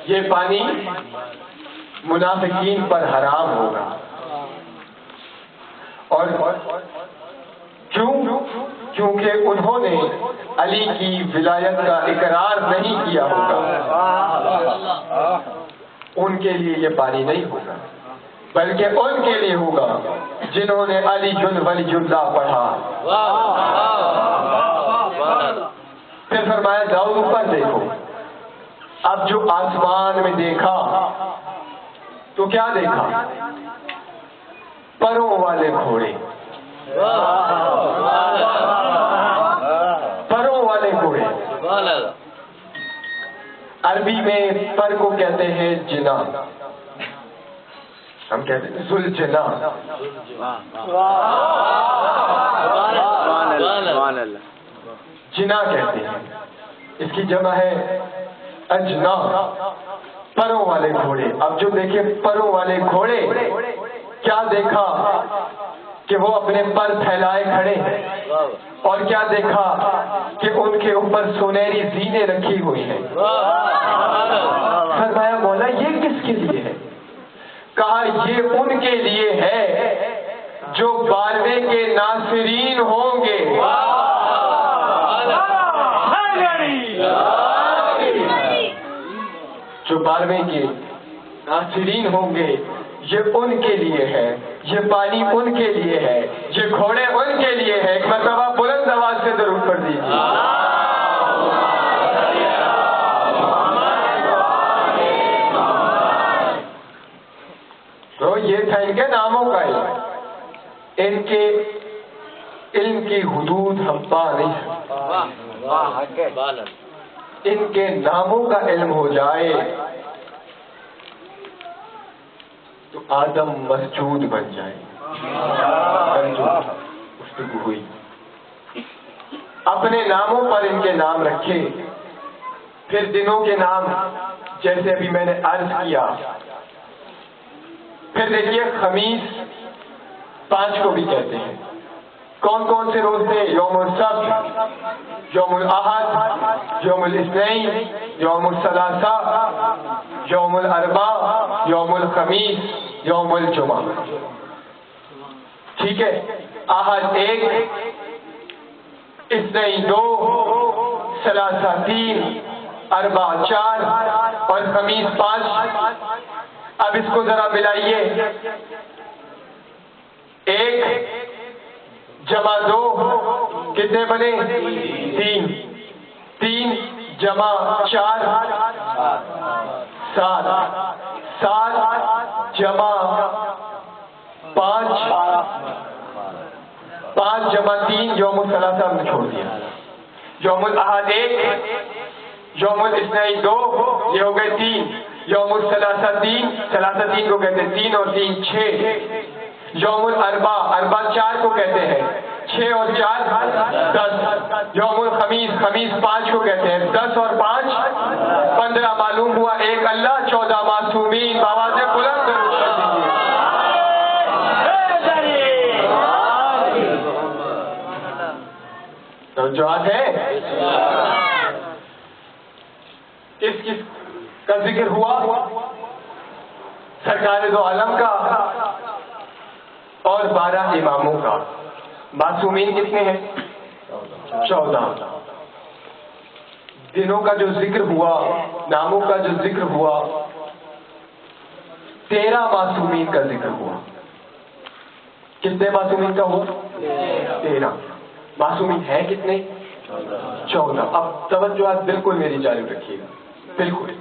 یہ پانی منافقین پر حرام ہوگا. اور کیونکہ انہوں نے علی کی ولایت کا اقرار نہیں کیا ہوگا، ان کے لیے یہ پانی نہیں ہوگا، بلکہ ان کے لیے ہوگا جنہوں نے علی ولی اللہ پڑھا. پھر فرمایا جاؤ اوپر دیکھو. اب جو آسمان میں دیکھا تو کیا دیکھا؟ پروں والے گھوڑے. پروں والے گھوڑے. عربی میں پر کو کہتے ہیں جنا، ہم کہتے ہیں ذوالجنا. جنا کہتے ہیں، اس کی جمع ہے اجنا. پروں والے گھوڑے. اب جو دیکھے پروں والے گھوڑے، کیا دیکھا کہ وہ اپنے پر پھیلائے کھڑے ہیں، اور کیا دیکھا کہ ان کے اوپر سنہری زینے رکھی ہوئی ہیں. فرمایا مولا یہ کس کے لیے ہے؟ کہا یہ ان کے لیے ہے جو 12ویں کے ناصرین ہوں گے. جو 12ویں کے ناصرین ہوں گے، یہ ان کے لیے ہے، یہ پانی ان کے لیے ہے، یہ گھوڑے ان کے لیے ہے. ایک مرتبہ بلند آواز سے درود پڑھ دیجیے. تو یہ تھا ان کے ناموں کا علم. ان کے علم کی حدود ہم پا نہیں سکتے. ان کے ناموں کا علم ہو جائے تو آدم مسجود بن جائے. گفتگو ہوئی. اپنے ناموں پر ان کے نام رکھے. پھر دنوں کے نام جیسے ابھی میں نے عرض کیا. پھر دیکھیے خمیس 5 کو بھی کہتے ہیں. کون کون سے روز تھے؟ یوم السبت، یوم الاحد، یوم الاثنین، یوم الثلاثاء، یوم الاربعاء، یوم الخمیس، یوم الجمعہ. ٹھیک ہے. احد 1، اثنین 2، ثلاثہ 3، اربعہ 4 اور خمیس 5. اب اس کو ذرا ملائیے. 1 جمع 2 کتنے بنے؟ 3. 3 جمع 4 7. 7 جمع 5 5 جمع 3 یوم الثلاثاء ہم نے چھوڑ دیا. یوم الاحد 1، یوم الاثنین 2، یہ ہو گئے 3. یوم الثلاثاء 3، ثلاثہ 3 کو کہتے ہیں 3 اور 3 6. یوم الاربعاء، اربع 4 کو کہتے ہیں 6 اور 4 10. یوم الخمیس، خمیس 5 کو کہتے ہیں 10 اور 5 15. معلوم ہوا ایک اللہ 14 معصومین. آواز بلند درود کر دیجیے. توجہات ہے. کس کا ذکر ہوا؟ سرکار دو عالم کا اور 12 اماموں کا. معصومین کتنے ہیں؟ 14. دنوں کا جو ذکر ہوا، ناموں کا جو ذکر ہوا، 13 معصومین کا ذکر ہوا. کتنے معصومین کا ہوا؟ 13. معصومین ہیں کتنے؟ 14. اب توجہ بالکل میری جانب رکھیے گا. بالکل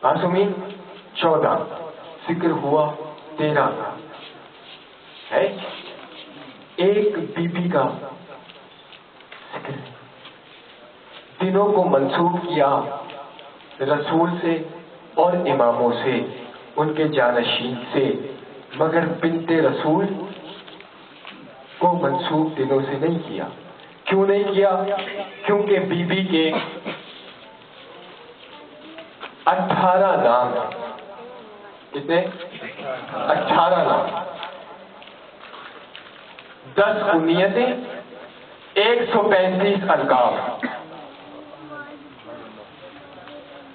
معصومین 14، ذکر ہوا 13 کا ہے. ایک بی بی کا ذکر. دنوں کو منسوب کیا رسول سے اور اماموں سے، ان کے جانشین سے، مگر بنت رسول کو منسوب دنوں سے نہیں کیا. کیوں نہیں کیا؟ کیونکہ بی بی کے 18 نام. کتنے؟ 18 نام. 10 کنیتیں، 135 القاب.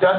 10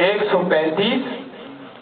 135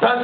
10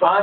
5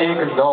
1 9,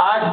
8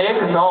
1 9।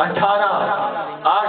18, 8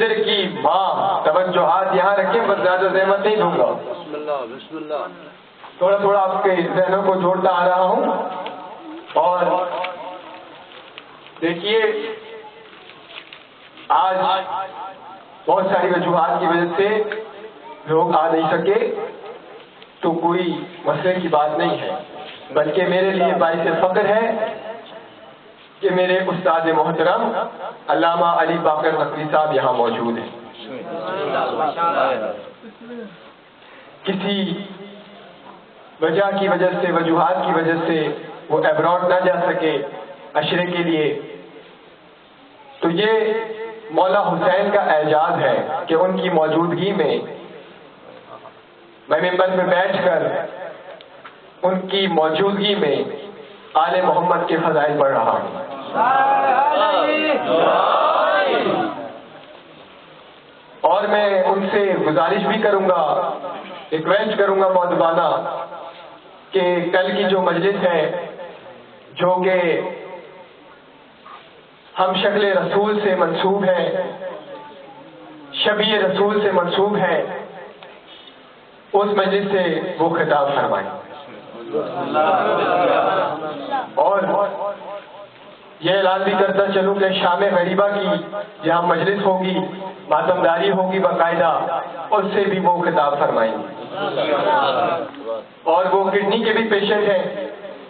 پیدر کی ماں، توجہات یہاں رکھیں، بس زیادہ زحمت نہیں دوں گا، بسم اللہ تھوڑا تھوڑا آپ کے ذہنوں کو جوڑتا آ رہا ہوں. اور دیکھیے آج بہت ساری وجوہات کی وجہ سے لوگ آ نہیں سکے، تو کوئی مسئلے کی بات نہیں ہے، بلکہ میرے لیے باعث فخر ہے کہ میرے استاد محترم علامہ علی باقر نقوی صاحب یہاں موجود ہیں. کسی وجہ کی وجہ سے، وجوہات کی وجہ سے وہ ایبراڈ نہ جا سکے عشرے کے لیے، تو یہ مولا حسین کا اعجاز ہے کہ ان کی موجودگی میں میں ممبر میں بیٹھ کر ان کی موجودگی میں آل محمد کے فضائل پڑھ رہا ہوں. اور میں ان سے گزارش بھی کروں گا، ریکویسٹ کروں گا مؤدبانہ، کہ کل کی جو مجلس ہے، جو کہ ہم شکل رسول سے منسوب ہے، شبیہ رسول سے منسوب ہے، اس مجلس سے وہ خطاب فرمائیں. اور یہ اعلان بھی کرتا چلوں کہ شام غریبہ کی جہاں مجلس ہوگی، ماتمداری ہوگی باقاعدہ، اس سے بھی وہ خطاب فرمائیں گے. اور وہ کڈنی کے بھی پیشنٹ ہیں،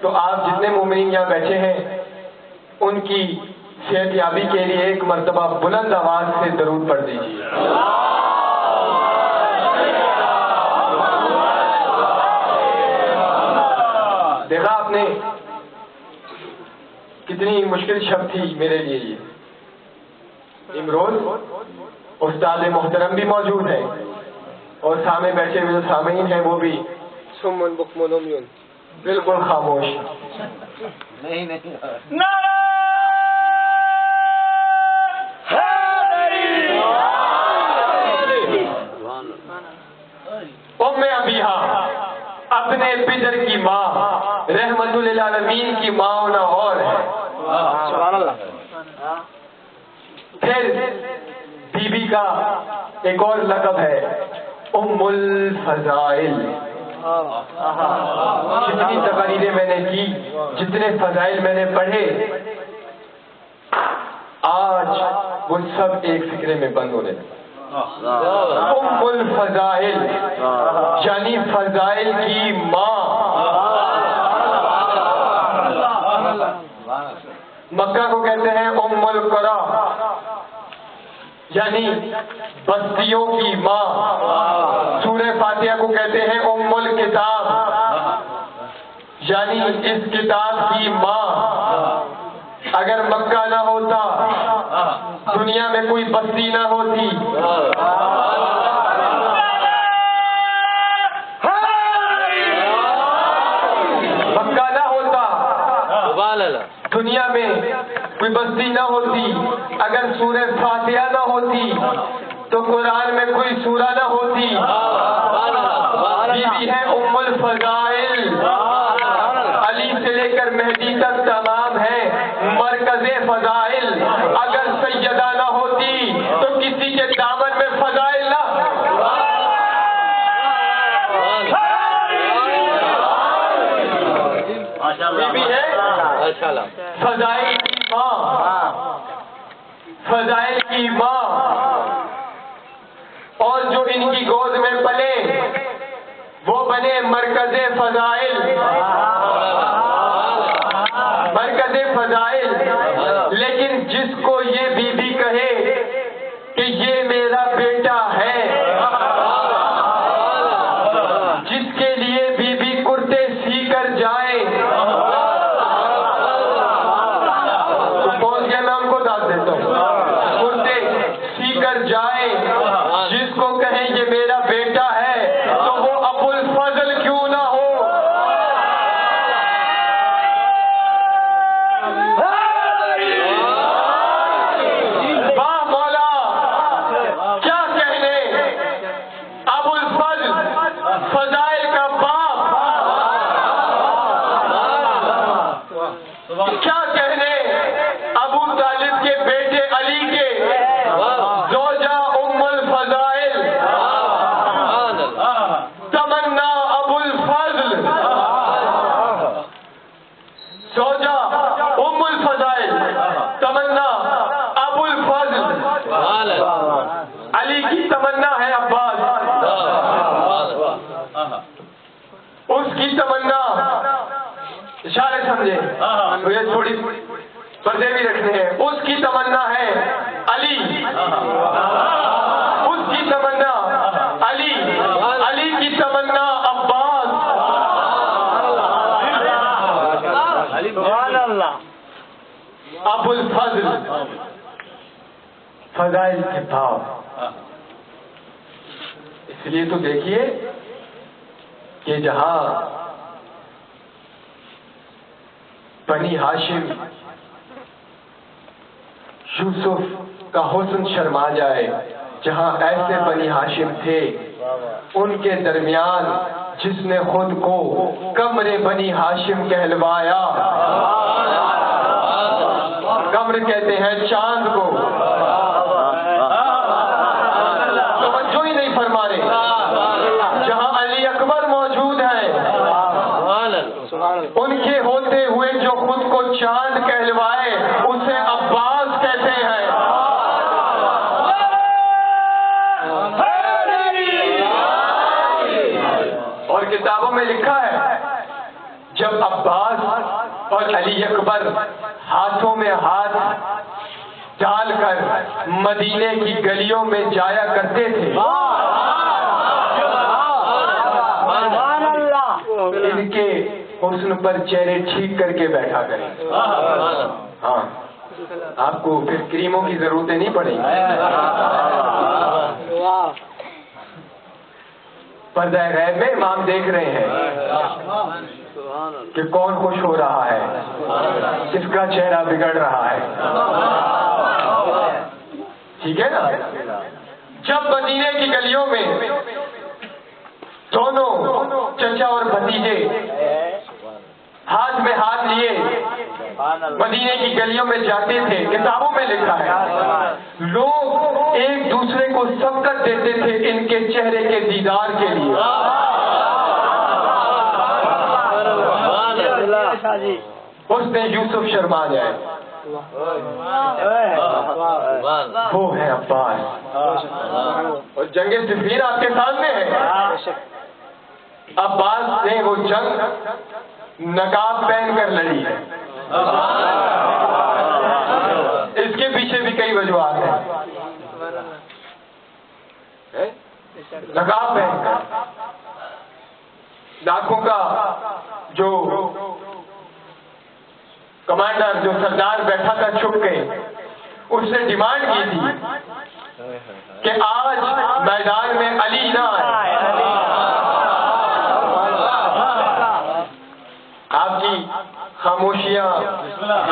تو آپ جتنے مومنین یہاں بیٹھے ہیں ان کی صحت یابی کے لیے ایک مرتبہ بلند آواز سے درود پڑھ دیجیے. دیکھا آپ نے کتنی مشکل شب تھی میرے لیے یہ. امروز استاد محترم بھی موجود ہیں، اور سامنے بیٹھے ہوئے جو سامعین ہیں وہ بھی سمن بکمن عمیون، بالکل خاموش. ام ابیہا، اپنے پدر کی ماں، رحمت للعالمین کی ماں نہ اور ہے. پھر بی بی کا ایک اور لقب ہے ام الفضائل. جتنی تقریریں میں نے کی، جتنے فضائل میں نے پڑھے، آج وہ سب ایک فکرے میں بند ہونے لگے. ام الفضائل یعنی فضائل کی ماں. مکہ کو کہتے ہیں ام القری، یعنی بستیوں کی ماں. سورہ فاتحہ کو کہتے ہیں ام الکتاب، یعنی اس کتاب کی ماں. اگر مکہ نہ ہوتا، دنیا میں کوئی بستی نہ ہوتی. مکہ نہ ہوتا، دنیا میں کوئی بستی نہ ہوتی. اگر سورہ فاتحہ نہ ہوتی تو قرآن میں کوئی سورہ نہ ہوتی. بی بی ہے ام الفضائل، علی سے لے کر مہدی تک تمام ہے مرکز فضائل. اگر سیدہ نہ ہوتی تو کسی کے دامن میں فضائل نہ. بی بی ہے فضائل کی ماں، فضائل کی ماں. اور جو ان کی گود میں پلے وہ بنے مرکز فضائل. مرکز فضائل. لیکن جس کو یہ بی بی کہے کہ یہ میرا بیٹا ہے، جس کے لیے بی بی کرتے سی کر جائے، تو پہنچ گیا، میں ان کو داد دیتا ہوں. کرتے سی کر جائے، جس کو کہیں یہ میرا بیٹا ہے، تو وہ ابو الفضل کیوں نہ ہو. کیا کہنے ابو طالب کے بیٹے علی کے زوجہ ام الفضائل تمنا ابو الفضل زوجہ ام الفضائل تمنا ابو الفضل علی کی تمنا ہے عباس، اس کی تمنا اشارے سمجھے مجھے تھوڑی پردے بھی رکھنے ہیں، اس کی تمنا ہے علی، اس کی تمنا علی، علی کی تمنا عباس، ابو الفضل، فضائل کے بھاؤ۔ اس لیے تو دیکھیے کہ جہاں بنی ہاشم یوسف کا حسن شرما جائے، جہاں ایسے بنی ہاشم تھے ان کے درمیان جس نے خود کو قمر بنی ہاشم کہلوایا، قمر کہتے ہیں چاند کو، توجہ ہی نہیں فرما رہے، جہاں علی اکبر موجود ہے ان کے ہوتے ہوئے جو خود کو چاند کہلوائے اسے عباس کہتے ہیں۔ اور کتابوں میں لکھا ہے جب عباس اور علی اکبر ہاتھوں میں ہاتھ ڈال کر مدینے کی گلیوں میں جایا کرتے تھے، ان کے حسن پر چہرے ٹھیک کر کے بیٹھا کریں۔ ہاں، آپ کو پھر کریموں کی ضرورتیں نہیں پڑیں گی۔ پردہ غیب میں امام دیکھ رہے ہیں کہ کون خوش ہو رہا ہے، کس کا چہرہ بگڑ رہا ہے، ٹھیک ہے نا؟ جب مدینے کی گلیوں میں دونوں چچا اور بھتیجے ہاتھ میں ہاتھ لیے مدینے کی گلیوں میں جاتے تھے، کتابوں میں لکھا ہے لوگ ایک دوسرے کو سبقت دیتے تھے ان کے چہرے کے دیدار کے لیے۔ اس نے یوسف شرما جائے، وہ ہے عباس، اور جنگ صفین آپ کے سامنے ہے۔ عباس نے وہ جنگ نقاب پہن کر لڑی ہے، اس کے پیچھے بھی کئی وجوہات ہیں۔ نقاب پہن کر لاکھوں کا جو کمانڈر، جو سردار بیٹھا تھا چھپ کے، اس نے ڈیمانڈ کی تھی کہ آج میدان میں علی نہ آئے۔ آپ کی خاموشیاں،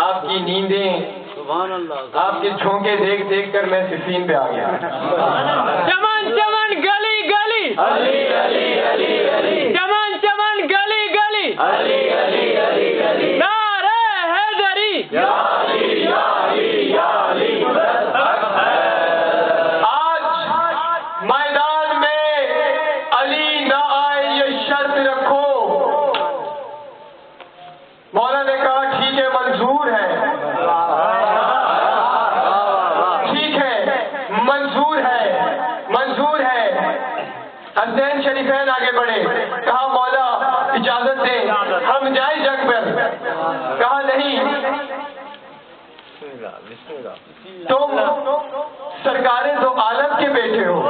آپ کی نیندیں، آپ کے جھونکے دیکھ دیکھ کر میں صفین پہ آ گیا۔ چمن چمن گلی گلی علی علی علی علی، چمن چمن گلی گلی علی علی علی علی، نعرہ حیدری یا علی یا علی یا علی۔ آج میدان میں علی نہ آئے یہ شرط رکھو۔ مولا نے کہا ٹھیک ہے، منظور ہے، ٹھیک ہے، منظور ہے، منظور ہے۔ حسین شریفین آگے بڑھے، کہا مولا اجازت دیں ہم جائیں جنگ پر، کہا نہیں، تم سرکار دو عالم کے بیٹے ہو۔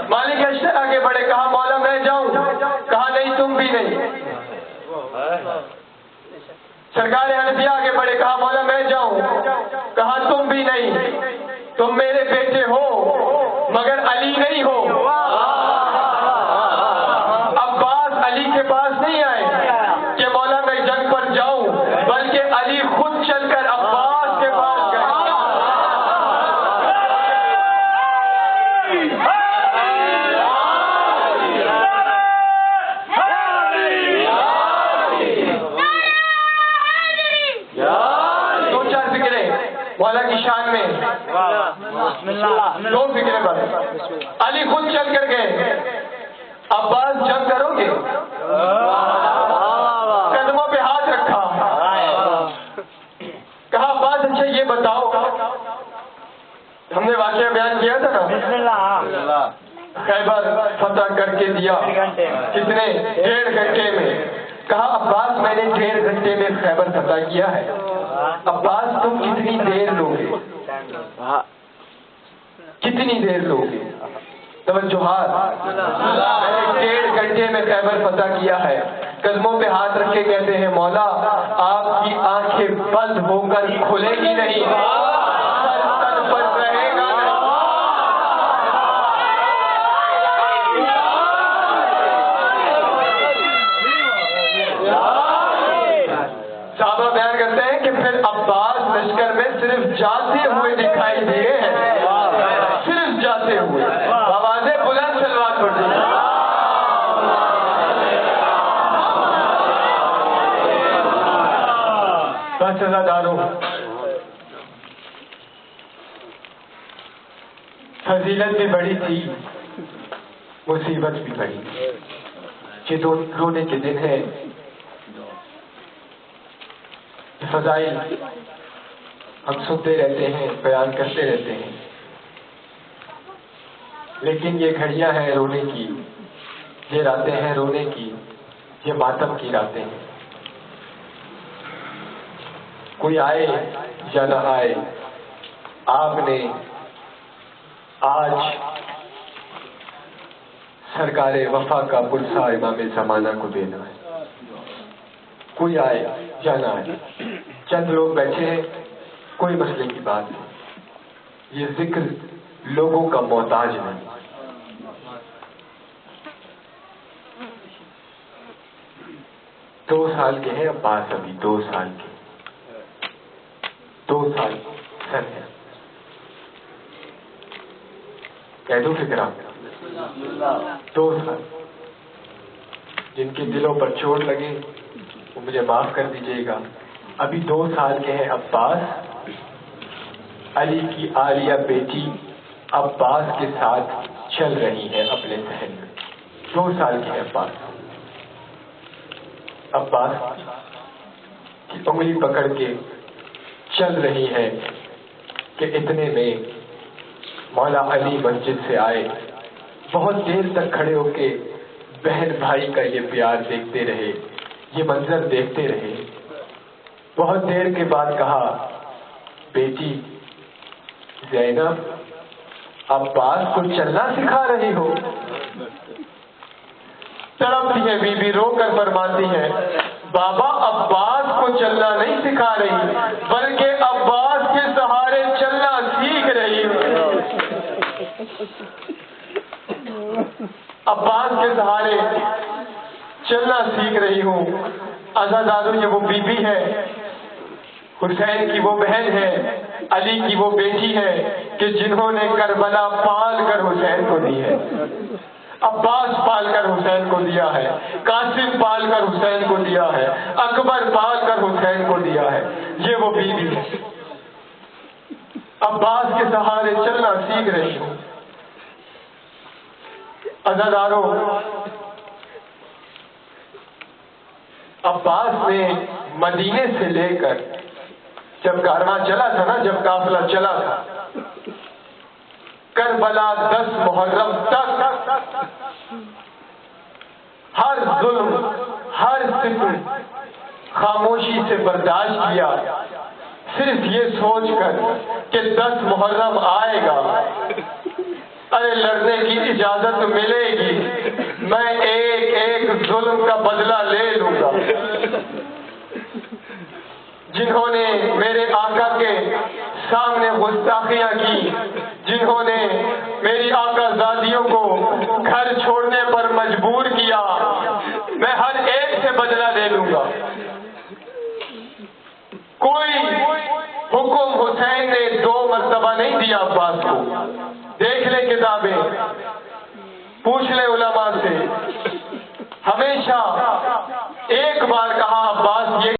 مالک اشتر آگے بڑھے، کہا مولا میں جاؤں، کہا نہیں تم بھی نہیں۔ سرکار حنفیہ آگے بڑھے، کہا مولا میں جاؤں، کہا تم بھی نہیں، تم میرے بیٹے ہو مگر علی نہیں ہو۔ عباس علی کے پاس نہیں آئے کہ مولا میں جنگ پر جاؤں، بلکہ علی خود چل کر عباس کے پاس گئے۔ مولا کی شان میں دو فکریں بس. علی خود چل کر گئے, عباس جنگ کرو گے؟ قدموں پہ ہاتھ رکھا, کہا عباس اچھا یہ بتاؤ, ہم نے واقعہ بیان کیا تھا نا, خیبر فتح کر کے دیا کتنے 1.5 گھنٹے میں. کہا عباس میں نے 1.5 گھنٹے میں خیبر فتح کیا ہے, عباس تم کتنی دیر لوگے, کتنی دیر لوگے؟ توجہات, میں نے 1.5 گھنٹے میں خیبر فتح کیا ہے. قدموں پہ ہاتھ رکھ کے کہتے ہیں مولا آپ کی آنکھیں بند ہو کر کھلے گی نہیں, سر پر رہے گا نہیں. صحابہ بیان کرتے ہیں کہ پھر عباس لشکر میں صرف جاتے ہوئے دکھائی دیے ہیں, صرف جاتے ہوئے. آوازیں بلند سلوات پڑھ دی. بس عزاداروں, فضیلت بھی بڑی تھی, مصیبت بھی بڑی. یہ دو رونے کے دن ہیں. فضائل ہم سنتے رہتے ہیں, بیان کرتے رہتے ہیں, لیکن یہ گھڑیاں ہیں رونے کی, یہ راتیں ہیں رونے کی, یہ ماتم کی راتیں ہیں. کوئی آئے یا نہ آئے, آپ نے آج سرکار وفا کا پرسہ امام زمانہ کو دینا ہے. کوئی آئے یا نہ آئے, چند لوگ بیٹھے ہیں, کوئی مسئلے کی بات نہیں. یہ ذکر لوگوں کا محتاج نہیں. دو سال کے ہیں عباس, ابھی 2 سال کے, 2 سال سن ہے. کہہ دو فکر آپ, 2 سال. جن کے دلوں پر چوٹ لگے وہ مجھے معاف کر دیجیے گا. ابھی 2 سال کے ہیں عباس. علی کی عالیہ بیٹی عباس کے ساتھ چل رہی ہے اپنے صحن میں. 2 سال کے ہیں عباس. عباس کی انگلی پکڑ کے چل رہی ہے کہ اتنے میں مولا علی مسجد سے آئے. بہت دیر تک کھڑے ہو کے بہن بھائی کا یہ پیار دیکھتے رہے, یہ منظر دیکھتے رہے. بہت دیر کے بعد کہا بیٹی زینب, عباس کو چلنا سکھا رہی ہو؟ تڑپتی ہے بی بی, رو کر فرماتی ہے بابا عباس کو چلنا نہیں سکھا رہی, بلکہ عباس کے سہارے چلنا سیکھ رہی ہوں. عباس کے سہارے چلنا سیکھ رہی ہوں. عزادارو, یہ وہ بی بی ہے, حسین کی وہ بہن ہے, علی کی وہ بیٹی ہے کہ جنہوں نے کربلا پال کر حسین کو دی ہے. عباس پال کر حسین کو دیا ہے, قاسم پال کر حسین کو دیا ہے, اکبر پال کر حسین کو دیا ہے. یہ وہ بی بی ہے. عباس کے سہارے چلنا سیکھ رہی ہوں. عزادارو, عباس نے مدینے سے لے کر جب کارواں چلا تھا نا, جب قافلہ چلا تھا, کربلا 10 محرم تک ہر ظلم, ہر ستم خاموشی سے برداشت کیا, صرف یہ سوچ کر کہ 10 محرم آئے گا, ارے لڑنے کی اجازت ملے گی, میں ایک ایک ظلم کا بدلہ لے لوں گا. جنہوں نے میرے آقا کے سامنے گستاخیاں کی, جنہوں نے میری آقا زادیوں کو گھر چھوڑنے پر مجبور کیا, میں ہر ایک سے بدلہ لے لوں گا. کوئی حکم حسین نے 2 مرتبہ نہیں دیا عباس کو. دیکھ لیں کتابیں, پوچھ لیں علماء سے, ہمیشہ ایک بار کہا عباس یہ